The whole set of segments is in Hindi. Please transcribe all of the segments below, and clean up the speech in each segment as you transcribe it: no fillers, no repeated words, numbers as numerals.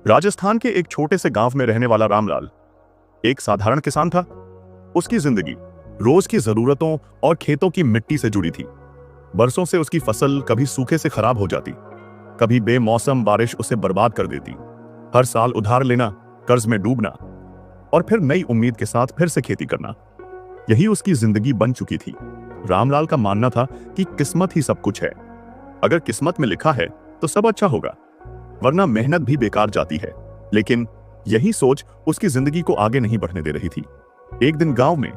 राजस्थान के एक छोटे से गांव में रहने वाला रामलाल एक साधारण किसान था। उसकी जिंदगी रोज की जरूरतों और खेतों की मिट्टी से जुड़ी थी। बरसों से उसकी फसल कभी सूखे से खराब हो जाती, कभी बेमौसम बारिश उसे बर्बाद कर देती। हर साल उधार लेना, कर्ज में डूबना और फिर नई उम्मीद के साथ फिर से खेती करना, यही उसकी जिंदगी बन चुकी थी। रामलाल का मानना था कि किस्मत ही सब कुछ है। अगर किस्मत में लिखा है तो सब अच्छा होगा, वरना मेहनत भी बेकार जाती है। लेकिन यही सोच उसकी जिंदगी को आगे नहीं बढ़ने दे रही थी। एक दिन गांव में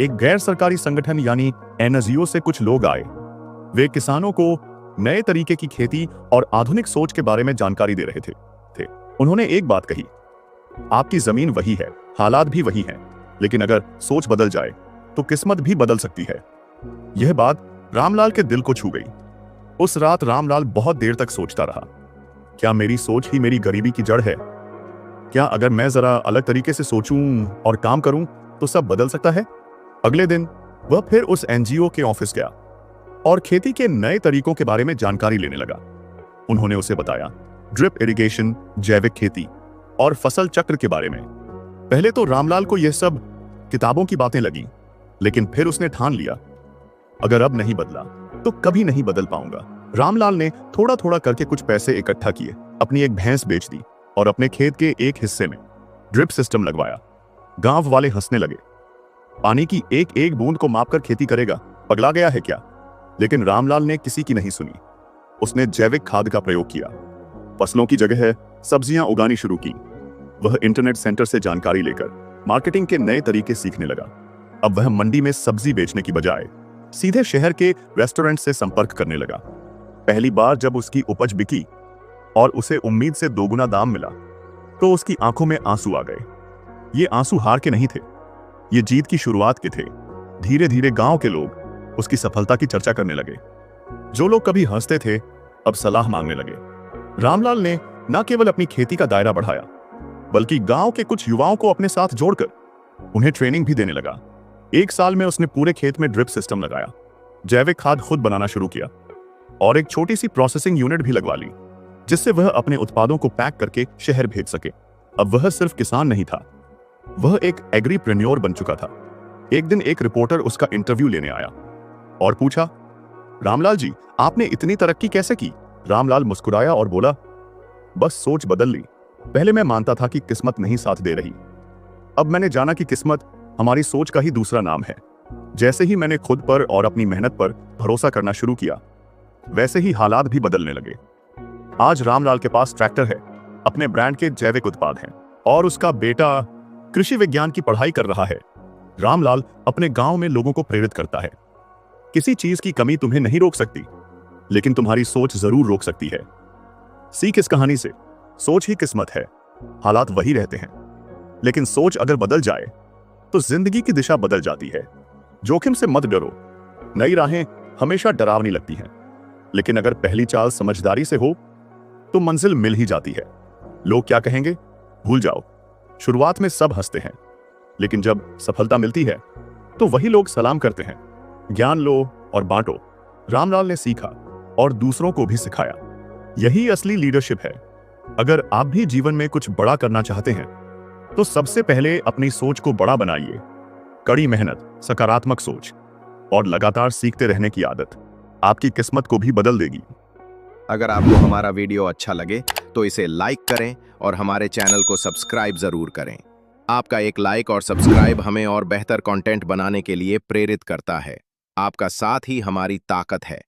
एक गैर सरकारी संगठन यानी एनजीओ से कुछ लोग आए। वे किसानों को नए तरीके की खेती और आधुनिक सोच के बारे में जानकारी दे रहे थे। उन्होंने एक बात कही, आपकी जमीन वही है, हालात भी वही हैं, लेकिन अगर सोच बदल जाए तो किस्मत भी बदल सकती है। यह बात रामलाल के दिल को छू गई। उस रात रामलाल बहुत देर तक सोचता रहा, क्या मेरी सोच ही मेरी गरीबी की जड़ है? क्या अगर मैं जरा अलग तरीके से सोचूं और काम करूं तो सब बदल सकता है? अगले दिन वह फिर उस एनजीओ के ऑफिस गया और खेती के नए तरीकों के बारे में जानकारी लेने लगा। उन्होंने उसे बताया ड्रिप इरिगेशन, जैविक खेती और फसल चक्र के बारे में। पहले तो रामलाल को यह सब किताबों की बातें लगी, लेकिन फिर उसने ठान लिया, अगर अब नहीं बदला तो कभी नहीं बदल पाऊंगा। रामलाल ने थोड़ा थोड़ा करके कुछ पैसे इकट्ठा किए, अपनी एक भैंस बेच दी और अपने खेत के एक हिस्से में ड्रिप सिस्टम लगवाया। गांव वाले हंसने लगे, पानी की एक एक बूंद को मापकर खेती करेगा, पगला गया है क्या? लेकिन रामलाल ने किसी की नहीं सुनी। उसने जैविक खाद का प्रयोग किया, फसलों की जगह सब्जियां उगानी शुरू की। वह इंटरनेट सेंटर से जानकारी लेकर मार्केटिंग के नए तरीके सीखने लगा। अब वह मंडी में सब्जी बेचने की बजाय सीधे शहर के रेस्टोरेंट से संपर्क करने लगा। पहली बार जब उसकी उपज बिकी और उसे उम्मीद से दोगुना दाम मिला तो उसकी आंखों में आंसू आ गए। ये आंसू हार के नहीं थे, ये जीत की शुरुआत के थे। धीरे धीरे गांव के लोग उसकी सफलता की चर्चा करने लगे। जो लोग कभी हंसते थे अब सलाह मांगने लगे। रामलाल ने न केवल अपनी खेती का दायरा बढ़ाया, बल्कि गांव के कुछ युवाओं को अपने साथ जोड़कर उन्हें ट्रेनिंग भी देने लगा। एक साल में उसने पूरे खेत में ड्रिप सिस्टम लगाया, जैविक खाद खुद बनाना शुरू किया और एक छोटी सी प्रोसेसिंग यूनिट भी लगवा ली, जिससे वह अपने उत्पादों को पैक करके शहर भेज सके। अब वह सिर्फ किसान नहीं था, वह एक एग्रीप्रेन्योर बन चुका था। एक दिन एक रिपोर्टर उसका इंटरव्यू लेने आया और पूछा, रामलाल जी, आपने इतनी तरक्की कैसे की? रामलाल मुस्कुराया और बोला, बस सोच बदल ली। पहले मैं मानता था कि किस्मत नहीं साथ दे रही, अब मैंने जाना कि किस्मत हमारी सोच का ही दूसरा नाम है। जैसे ही मैंने खुद पर और अपनी मेहनत पर भरोसा करना शुरू किया, वैसे ही हालात भी बदलने लगे। आज रामलाल के पास ट्रैक्टर है, अपने ब्रांड के जैविक उत्पाद हैं और उसका बेटा कृषि विज्ञान की पढ़ाई कर रहा है। रामलाल अपने गांव में लोगों को प्रेरित करता है, किसी चीज की कमी तुम्हें नहीं रोक सकती, लेकिन तुम्हारी सोच जरूर रोक सकती है। सीख इस कहानी से, सोच ही किस्मत है। हालात वही रहते हैं, लेकिन सोच अगर बदल जाए तो जिंदगी की दिशा बदल जाती है। जोखिम से मत डरो, नई राहें हमेशा डरावनी लगती हैं, लेकिन अगर पहली चाल समझदारी से हो तो मंजिल मिल ही जाती है। लोग क्या कहेंगे भूल जाओ, शुरुआत में सब हंसते हैं, लेकिन जब सफलता मिलती है तो वही लोग सलाम करते हैं। ज्ञान लो और बांटो। रामलाल ने सीखा और दूसरों को भी सिखाया, यही असली लीडरशिप है। अगर आप भी जीवन में कुछ बड़ा करना चाहते हैं तो सबसे पहले अपनी सोच को बड़ा बनाइए। कड़ी मेहनत, सकारात्मक सोच और लगातार सीखते रहने की आदत आपकी किस्मत को भी बदल देगी। अगर आपको हमारा वीडियो अच्छा लगे तो इसे लाइक करें और हमारे चैनल को सब्सक्राइब जरूर करें। आपका एक लाइक और सब्सक्राइब हमें और बेहतर कंटेंट बनाने के लिए प्रेरित करता है। आपका साथ ही हमारी ताकत है।